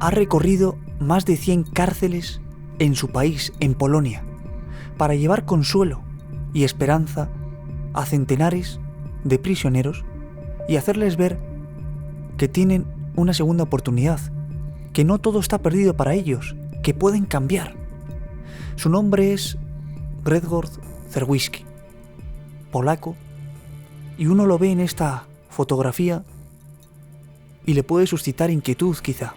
ha recorrido más de 100 cárceles en su país, en Polonia, para llevar consuelo y esperanza a centenares de prisioneros y hacerles ver que tienen una segunda oportunidad, que no todo está perdido para ellos, que pueden cambiar. Su nombre es Grzegorz Czerwiński, polaco, y uno lo ve en esta fotografía y le puede suscitar inquietud quizá,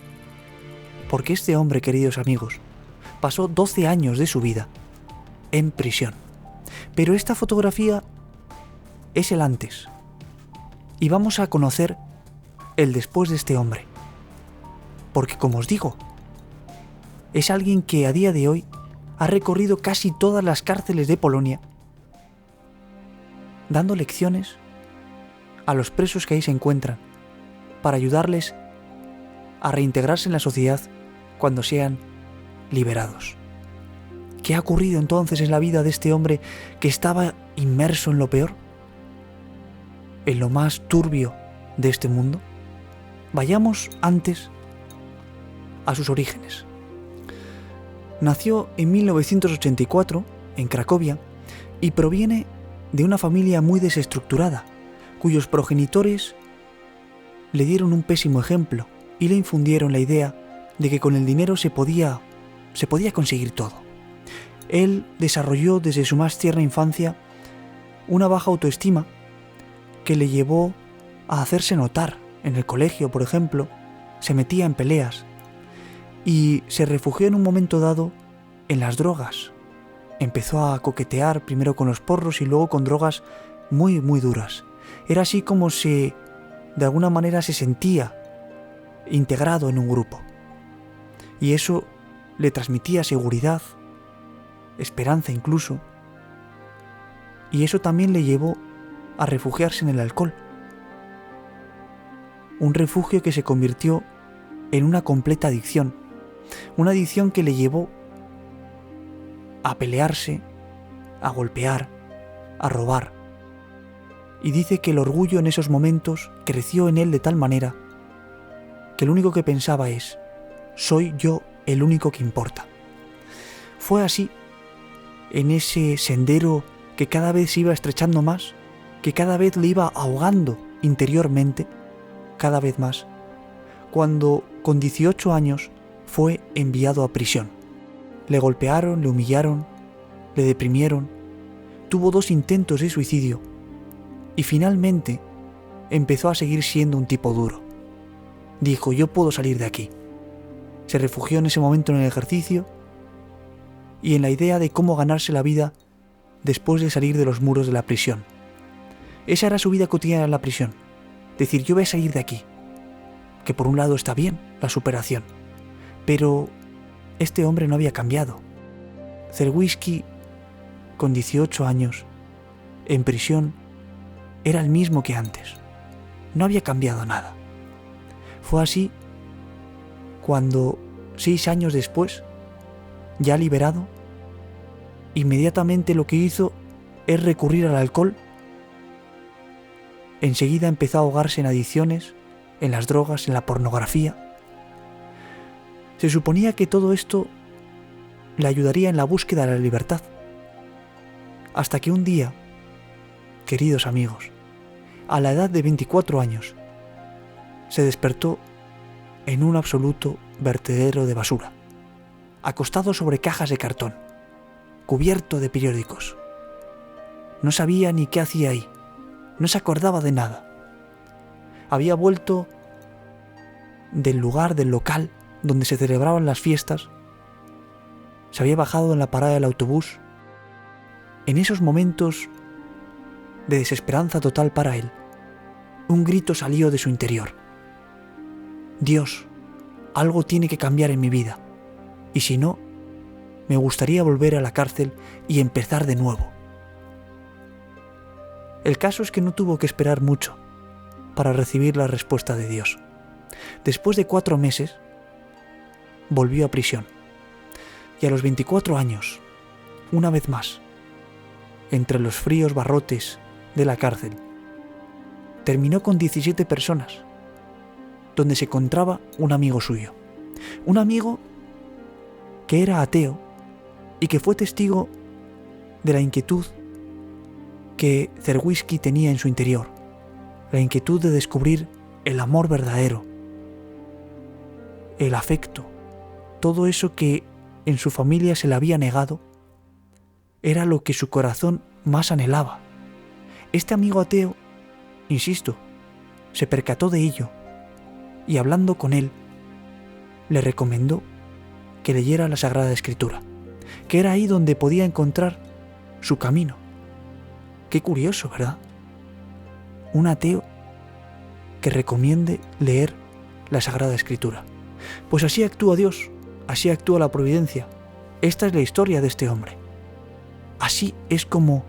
porque este hombre, queridos amigos, pasó 12 años de su vida en prisión. Pero esta fotografía es el antes, y vamos a conocer el después de este hombre, porque como os digo, es alguien que a día de hoy ha recorrido casi todas las cárceles de Polonia, dando lecciones a los presos que ahí se encuentran, para ayudarles a reintegrarse en la sociedad cuando sean liberados. ¿Qué ha ocurrido entonces en la vida de este hombre que estaba inmerso en lo peor? ¿En lo más turbio de este mundo? Vayamos antes a sus orígenes. Nació en 1984 en Cracovia y proviene de una familia muy desestructurada, cuyos progenitores le dieron un pésimo ejemplo y le infundieron la idea de que con el dinero se podía conseguir todo. Él desarrolló desde su más tierna infancia una baja autoestima que le llevó a hacerse notar en el colegio, por ejemplo. Se metía en peleas y se refugió en un momento dado en las drogas. Empezó a coquetear primero con los porros y luego con drogas muy, muy duras. Era así como de alguna manera se sentía integrado en un grupo. Y eso le transmitía seguridad, esperanza incluso. Y eso también le llevó a refugiarse en el alcohol. Un refugio que se convirtió en una completa adicción. Una adicción que le llevó a pelearse, a golpear, a robar. Y dice que el orgullo en esos momentos creció en él de tal manera que lo único que pensaba es: soy yo el único que importa. Fue así, en ese sendero que cada vez se iba estrechando más, que cada vez le iba ahogando interiormente, cada vez más, cuando con 18 años fue enviado a prisión. Le golpearon, le humillaron, le deprimieron, tuvo 2 intentos de suicidio y finalmente empezó a seguir siendo un tipo duro. Dijo: yo puedo salir de aquí. Se refugió en ese momento en el ejercicio y en la idea de cómo ganarse la vida después de salir de los muros de la prisión. Esa era su vida cotidiana en la prisión. Decir: yo voy a salir de aquí. Que por un lado está bien, la superación. Pero este hombre no había cambiado. Czerwiński, con 18 años, en prisión, era el mismo que antes. No había cambiado nada. Fue así cuando, 6 años después, ya liberado, inmediatamente lo que hizo es recurrir al alcohol. Enseguida empezó a ahogarse en adicciones, en las drogas, en la pornografía. Se suponía que todo esto le ayudaría en la búsqueda de la libertad. Hasta que un día, queridos amigos, a la edad de 24 años, se despertó en un absoluto vertedero de basura, acostado sobre cajas de cartón, cubierto de periódicos. No sabía ni qué hacía ahí, no se acordaba de nada. Había vuelto del local donde se celebraban las fiestas, se había bajado en la parada del autobús. En esos momentos de desesperanza total para él, un grito salió de su interior: Dios, algo tiene que cambiar en mi vida, y si no, me gustaría volver a la cárcel y empezar de nuevo. El caso es que no tuvo que esperar mucho para recibir la respuesta de Dios. Después de 4 meses, volvió a prisión. Y a los 24 años, una vez más, entre los fríos barrotes de la cárcel, terminó con 17 personas, donde se encontraba un amigo suyo. Un amigo que era ateo y que fue testigo de la inquietud que Czerwiński tenía en su interior, la inquietud de descubrir el amor verdadero, el afecto, todo eso que en su familia se le había negado, era lo que su corazón más anhelaba. Este amigo ateo, insisto, se percató de ello y hablando con él, le recomendó que leyera la Sagrada Escritura, que era ahí donde podía encontrar su camino. Qué curioso, ¿verdad? Un ateo que recomiende leer la Sagrada Escritura. Pues así actúa Dios, así actúa la providencia. Esta es la historia de este hombre. Así es como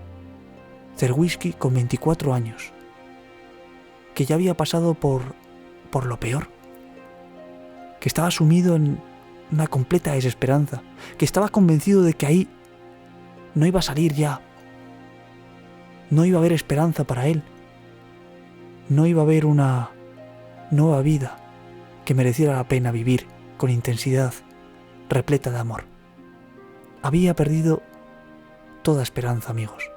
Czerwiński, con 24 años, que ya había pasado por lo peor, que estaba sumido en una completa desesperanza, que estaba convencido de que ahí no iba a salir ya, no iba a haber esperanza para él, no iba a haber una nueva vida que mereciera la pena vivir con intensidad, repleta de amor. Había perdido toda esperanza, amigos.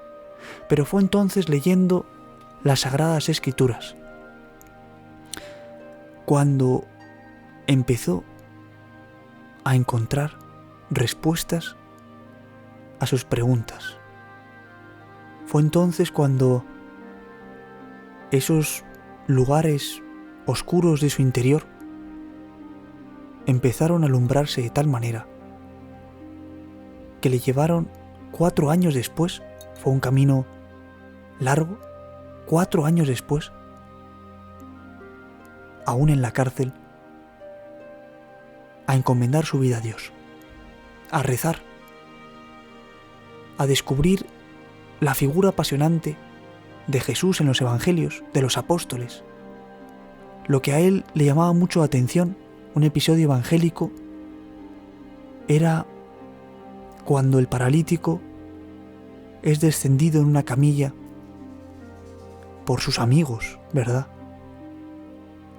Pero fue entonces leyendo las Sagradas Escrituras cuando empezó a encontrar respuestas a sus preguntas. Fue entonces cuando esos lugares oscuros de su interior empezaron a alumbrarse de tal manera que le llevaron 4 años después, fue un camino largo, 4 años después, aún en la cárcel, a encomendar su vida a Dios, a rezar, a descubrir la figura apasionante de Jesús en los evangelios, de los apóstoles. Lo que a él le llamaba mucho la atención, un episodio evangélico, era cuando el paralítico es descendido en una camilla por sus amigos, ¿verdad?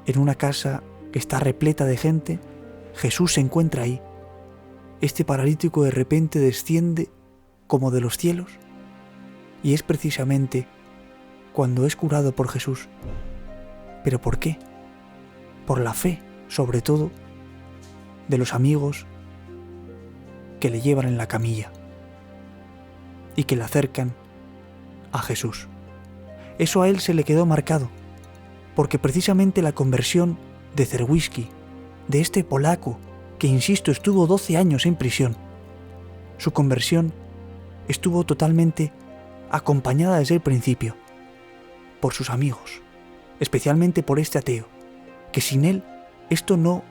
En una casa que está repleta de gente, Jesús se encuentra ahí. Este paralítico de repente desciende como de los cielos y es precisamente cuando es curado por Jesús. ¿Pero por qué? Por la fe, sobre todo, de los amigos que le llevan en la camilla y que le acercan a Jesús. Eso a él se le quedó marcado, porque precisamente la conversión de Czerwiński, de este polaco que, insisto, estuvo 12 años en prisión, su conversión estuvo totalmente acompañada desde el principio por sus amigos, especialmente por este ateo, que sin él esto no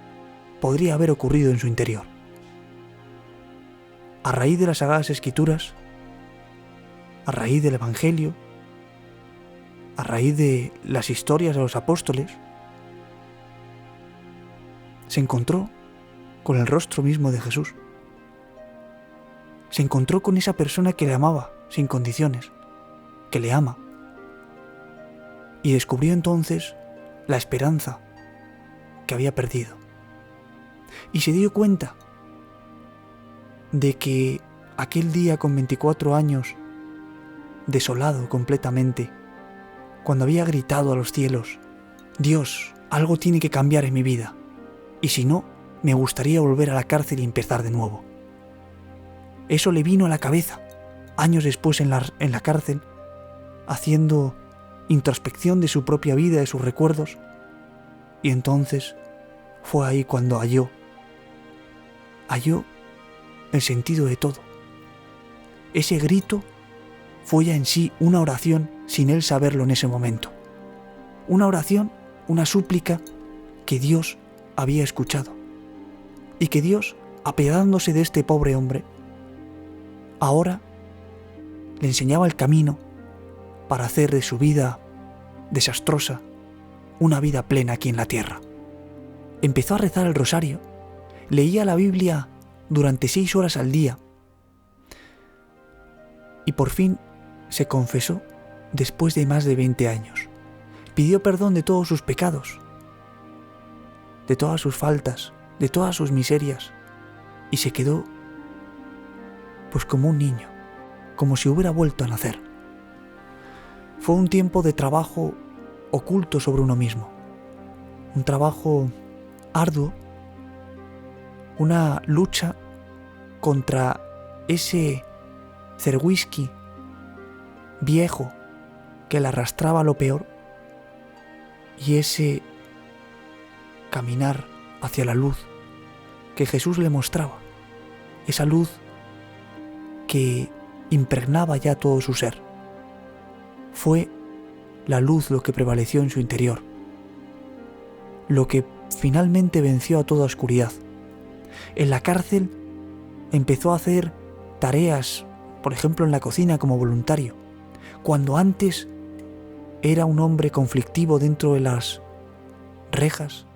podría haber ocurrido en su interior. A raíz de las Sagradas Escrituras, a raíz del Evangelio, a raíz de las historias de los apóstoles, se encontró con el rostro mismo de Jesús. Se encontró con esa persona que le amaba sin condiciones, que le ama. Y descubrió entonces la esperanza que había perdido. Y se dio cuenta de que aquel día con 24 años, desolado completamente, cuando había gritado a los cielos: Dios, algo tiene que cambiar en mi vida, y si no, me gustaría volver a la cárcel y empezar de nuevo. Eso le vino a la cabeza, años después en la cárcel, haciendo introspección de su propia vida, de sus recuerdos, y entonces fue ahí cuando halló el sentido de todo. Ese grito fue ya en sí una oración sin él saberlo en ese momento. Una oración, una súplica que Dios había escuchado. Y que Dios, apiadándose de este pobre hombre, ahora le enseñaba el camino para hacer de su vida desastrosa una vida plena aquí en la tierra. Empezó a rezar el rosario, leía la Biblia durante 6 horas al día y por fin se confesó después de más de 20 años. Pidió perdón de todos sus pecados, de todas sus faltas, de todas sus miserias y se quedó pues como un niño, como si hubiera vuelto a nacer. Fue un tiempo de trabajo oculto sobre uno mismo, un trabajo arduo, una lucha contra ese Czerwiński viejo que le arrastraba a lo peor y ese caminar hacia la luz que Jesús le mostraba, esa luz que impregnaba ya todo su ser. Fue la luz lo que prevaleció en su interior, lo que finalmente venció a toda oscuridad. En la cárcel empezó a hacer tareas, por ejemplo en la cocina como voluntario, cuando antes era un hombre conflictivo dentro de las rejas.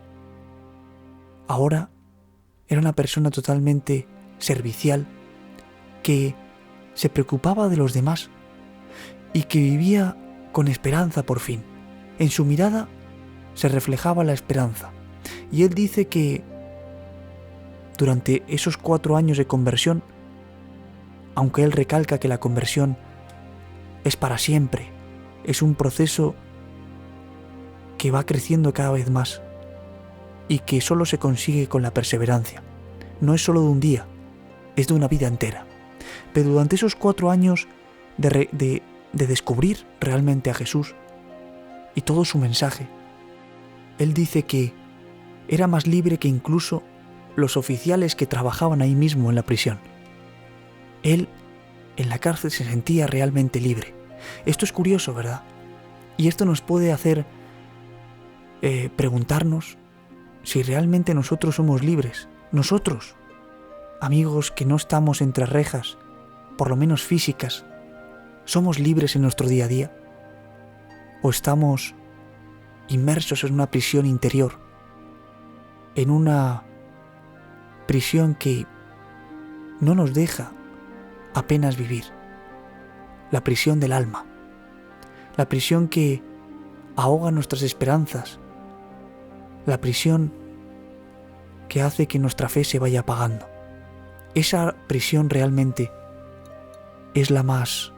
Ahora era una persona totalmente servicial, que se preocupaba de los demás y que vivía con esperanza por fin. En su mirada se reflejaba la esperanza. Y él dice que durante esos 4 años de conversión, aunque él recalca que la conversión es para siempre, es un proceso que va creciendo cada vez más y que solo se consigue con la perseverancia. No es solo de un día, es de una vida entera. Pero durante esos 4 años de descubrir realmente a Jesús y todo su mensaje, él dice que era más libre que incluso los oficiales que trabajaban ahí mismo en la prisión. Él en la cárcel se sentía realmente libre. Esto es curioso, ¿verdad? Y esto nos puede hacer preguntarnos si realmente nosotros somos libres. Nosotros, amigos que no estamos entre rejas, por lo menos físicas, ¿somos libres en nuestro día a día? ¿O estamos inmersos en una prisión interior? En una prisión que no nos deja apenas vivir. La prisión del alma. La prisión que ahoga nuestras esperanzas. La prisión que hace que nuestra fe se vaya apagando. Esa prisión realmente es la más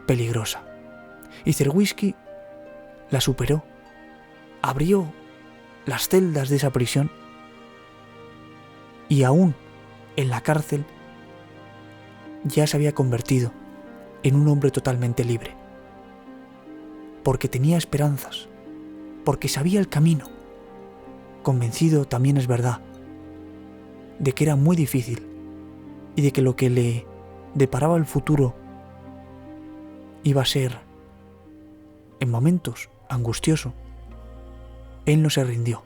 peligrosa. Y Czerwiński la superó. Abrió las celdas de esa prisión y aún en la cárcel ya se había convertido en un hombre totalmente libre. Porque tenía esperanzas, porque sabía el camino, convencido, también es verdad, de que era muy difícil y de que lo que le deparaba el futuro iba a ser, en momentos, angustioso. Él no se rindió,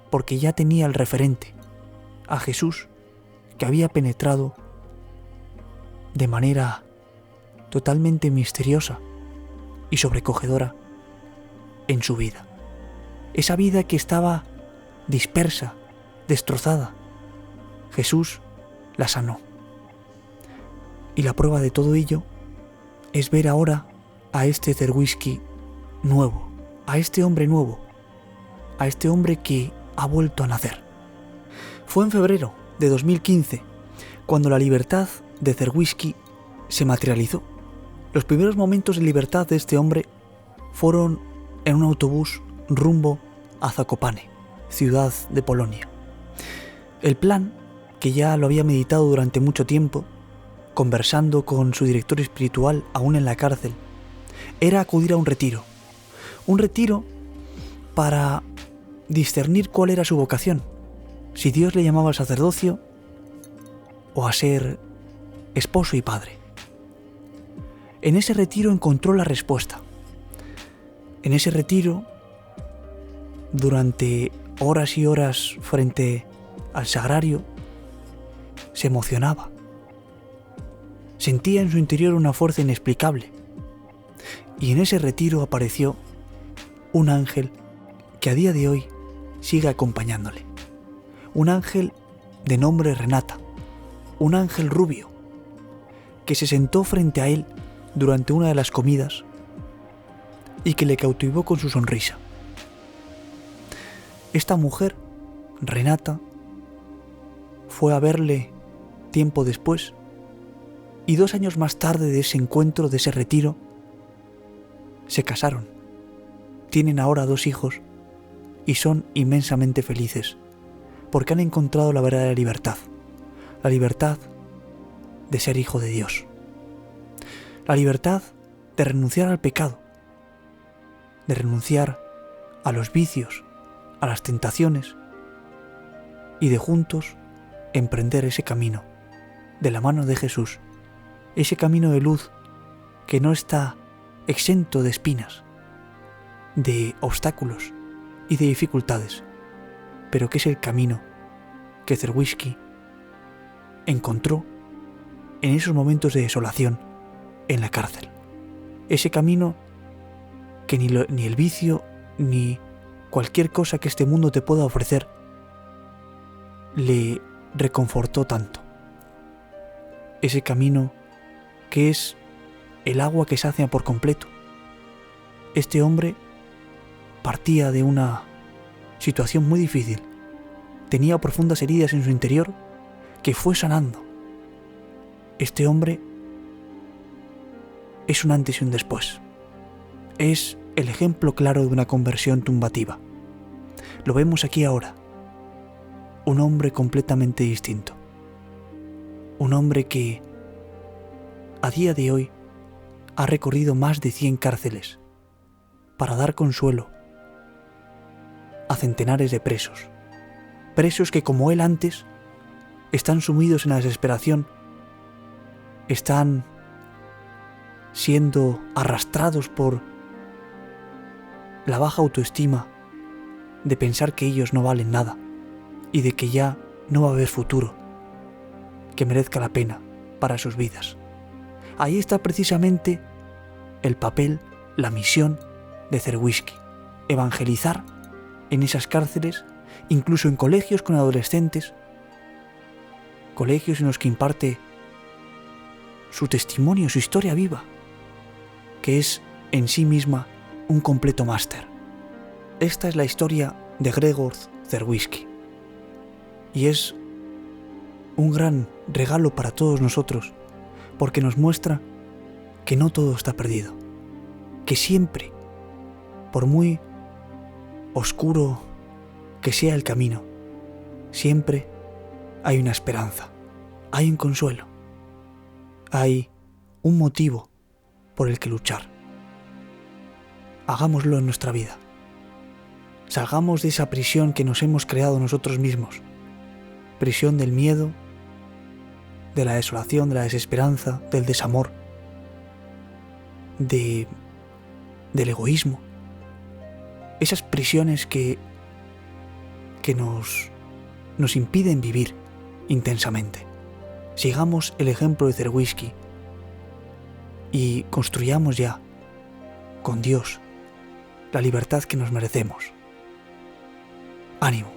porque ya tenía el referente, a Jesús, que había penetrado de manera totalmente misteriosa y sobrecogedora en su vida. Esa vida que estaba dispersa, destrozada, Jesús la sanó. Y la prueba de todo ello es ver ahora a este Czerwiński nuevo, a este hombre nuevo, a este hombre que ha vuelto a nacer. Fue en febrero de 2015 cuando la libertad de Czerwiński se materializó. Los primeros momentos de libertad de este hombre fueron en un autobús rumbo a Zakopane, ciudad de Polonia. El plan, que ya lo había meditado durante mucho tiempo, conversando con su director espiritual aún en la cárcel, era acudir a un retiro para discernir cuál era su vocación, si Dios le llamaba al sacerdocio o a ser esposo y padre. En ese retiro encontró la respuesta. En ese retiro, durante horas y horas frente al sagrario, se emocionaba. Sentía en su interior una fuerza inexplicable. Y en ese retiro apareció un ángel que a día de hoy sigue acompañándole. Un ángel de nombre Renata, un ángel rubio, que se sentó frente a él durante una de las comidas y que le cautivó con su sonrisa. Esta mujer, Renata, fue a verle tiempo después, y 2 años más tarde de ese encuentro, de ese retiro, se casaron. Tienen ahora 2 hijos y son inmensamente felices, porque han encontrado la verdadera libertad, la libertad de ser hijo de Dios, la libertad de renunciar al pecado, de renunciar a los vicios, a las tentaciones, y de juntos emprender ese camino de la mano de Jesús, ese camino de luz que no está exento de espinas, de obstáculos y de dificultades, pero que es el camino que Czerwiński encontró en esos momentos de desolación en la cárcel. Ese camino que ni el vicio ni cualquier cosa que este mundo te pueda ofrecer le reconfortó tanto. Ese camino que es el agua que sacia por completo. Este hombre partía de una situación muy difícil. Tenía profundas heridas en su interior que fue sanando. Este hombre es un antes y un después. Es el ejemplo claro de una conversión tumbativa. Lo vemos aquí ahora. Un hombre completamente distinto. Un hombre que a día de hoy ha recorrido más de 100 cárceles para dar consuelo a centenares de presos. Presos que, como él antes, están sumidos en la desesperación, están siendo arrastrados por la baja autoestima de pensar que ellos no valen nada y de que ya no va a haber futuro que merezca la pena para sus vidas. Ahí está precisamente el papel, la misión de Czerwiński: evangelizar en esas cárceles, incluso en colegios con adolescentes, colegios en los que imparte su testimonio, su historia viva, que es en sí misma un completo máster. Esta es la historia de Grzegorz Czerwiński y es un gran regalo para todos nosotros, porque nos muestra que no todo está perdido, que siempre, por muy oscuro que sea el camino, siempre hay una esperanza, hay un consuelo, hay un motivo por el que luchar. Hagámoslo en nuestra vida. Salgamos de esa prisión que nos hemos creado nosotros mismos, prisión del miedo, de la desolación, de la desesperanza, del desamor, del egoísmo. Esas prisiones que nos impiden vivir intensamente. Sigamos el ejemplo de Czerwiński y construyamos ya con Dios la libertad que nos merecemos. Ánimo.